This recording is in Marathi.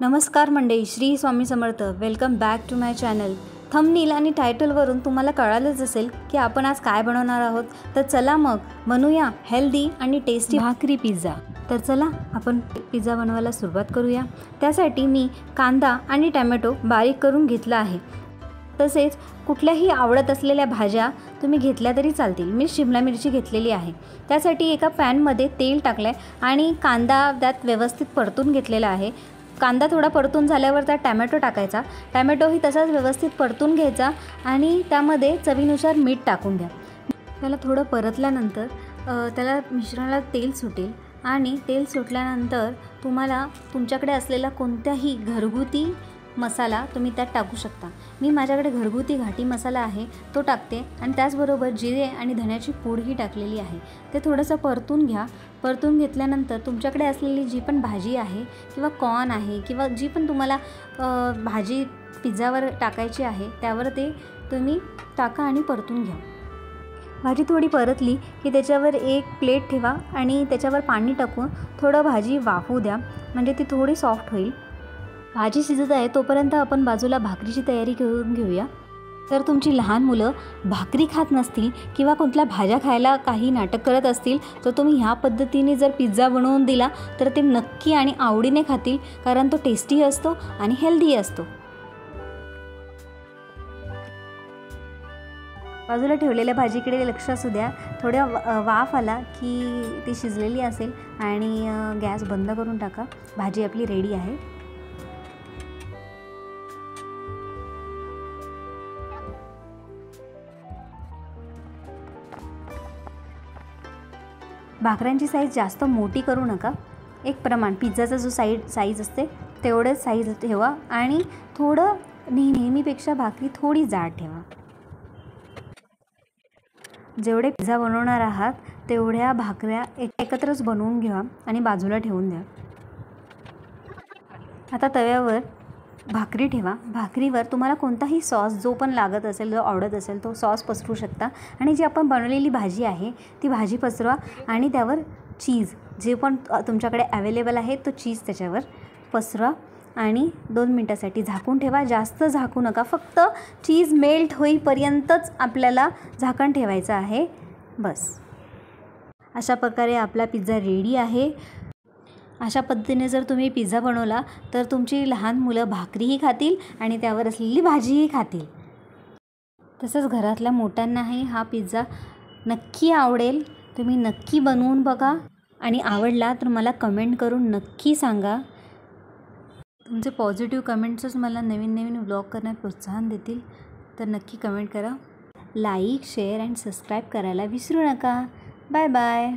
नमस्कार मंडळी, Shri Swami Samarth. Welcome back to my channel. Thumbnail आणि टायटलवरून तुम्हाला कळालंच असेल की आपण आज काय बनवणार आहोत. तर चला मग बनवूया हेल्दी आणि टेस्टी भाकरी पिझ्झा. तर चला आपण पिझ्झा बनवायला सुरुवात करूया. त्यासाठी मी कांदा आणि टोमॅटो बारीक करून घेतला आहे. तसेच कुठल्याही आवडत असलेल्या भाज्या तुम्ही घेतल्या तरी चालतील. मी शिमला मिरची घेतलेली आहे. त्यासाठी एका पॅनमध्ये तेल टाकले आणि कांदा त्यात व्यवस्थित परतून घेतलेला आहे. कांदा थोडा परतून झाल्यावर त्यात टोमॅटो टाकायचा. टोमॅटोही तसाच व्यवस्थित परतून घ्यायचा आणि त्यामध्ये चवीनुसार मीठ टाकून घ्या. त्याला थोडं परतल्यानंतर त्याला मिश्रणाला तेल सुटेल आणि तेल सुटल्यानंतर तुम्हाला तुमच्याकडे असलेला कोणताही घरगुती मसाला तुम्ही त्यात टाकू शकता. मी माझ्याकडे घरगुती घाटी मसाला आहे तो टाकते आणि त्याचबरोबर जिरे आणि धण्याची पूडही टाकलेली आहे. ते थोडंसं परतून घ्या. परतून घेतल्यानंतर तुमच्याकडे असलेली जी पण भाजी आहे किंवा कॉर्न आहे किंवा जी पण तुम्हाला भाजी पिझ्झावर टाकायची आहे त्यावर ते तुम्ही टाका आणि परतून घ्या. भाजी थोडी परतली की त्याच्यावर एक प्लेट ठेवा आणि त्याच्यावर पाणी टाकून थोडं भाजी वाफू द्या, म्हणजे ती थोडी सॉफ्ट होईल. भाजी शिजत आहे तोपर्यंत आपण बाजूला भाकरीची तयारी करून घेऊया. तर तुमची लहान मुलं भाकरी खात नसतील किंवा कुठल्या भाज्या खायला काही नाटक करत असतील तर तुम्ही ह्या पद्धतीने जर पिझ्झा बनवून दिला तर ते नक्की आणि आवडीने खातील, कारण तो टेस्टी असतो आणि हेल्दी असतो. बाजूला ठेवलेल्या भाजीकडे लक्ष असू द्या. थोड्या वाफ आला की ती शिजलेली असेल आणि गॅस बंद करून टाका. भाजी आपली रेडी आहे. भाकऱ्यांची साईज जास्त मोठी करू नका. एक प्रमाण पिझ्झाचा जो साईज असते तेवढंच साईज ठेवा आणि थोडं नेहमीपेक्षा भाकरी थोडी जाड ठेवा. जेवढे पिझ्झा बनवणार आहात तेवढ्या भाकऱ्या एकत्रच बनवून घ्या आणि बाजूला ठेवून द्या. आता तव्यावर भाकरी ठेवा. भाकरीवर तुम्हाला कोणताही सॉस जो पण लागत असेल, जो आवडत असेल तो सॉस पसरू शकता आणि जी आपण बनवलेली भाजी आहे ती भाजी पसरवा आणि त्यावर चीज जे पण तुमच्याकडे अवेलेबल आहे तो चीज त्याच्यावर पसरवा आणि 2 मिनटासाठी झाकून ठेवा. जास्त झाकू नका, फक्त चीज मेल्ट होईपर्यंतच आपल्याला झाकण ठेवायचं आहे. बस अशा प्रकारे आपला पिझ्झा रेडी आहे. अशा पद्धतीने जर तुम्ही पिझ्झा बनवला तर तुमची लहान मुलं भाकरीही खातील आणि त्यावर असलेली भाजीही खातील. तसंच घरातल्या मोठ्यांनाही हा पिझ्झा नक्की आवडेल. तुम्ही नक्की बनवून बघा आणि आवडला तर मला कमेंट करून नक्की सांगा. तुमचे पॉझिटिव्ह कमेंट्सच मला नवीन व्लॉग करण्यात प्रोत्साहन देतील. तर नक्की कमेंट करा. लाईक, शेअर अँड सबस्क्राईब करायला विसरू नका. Bye bye.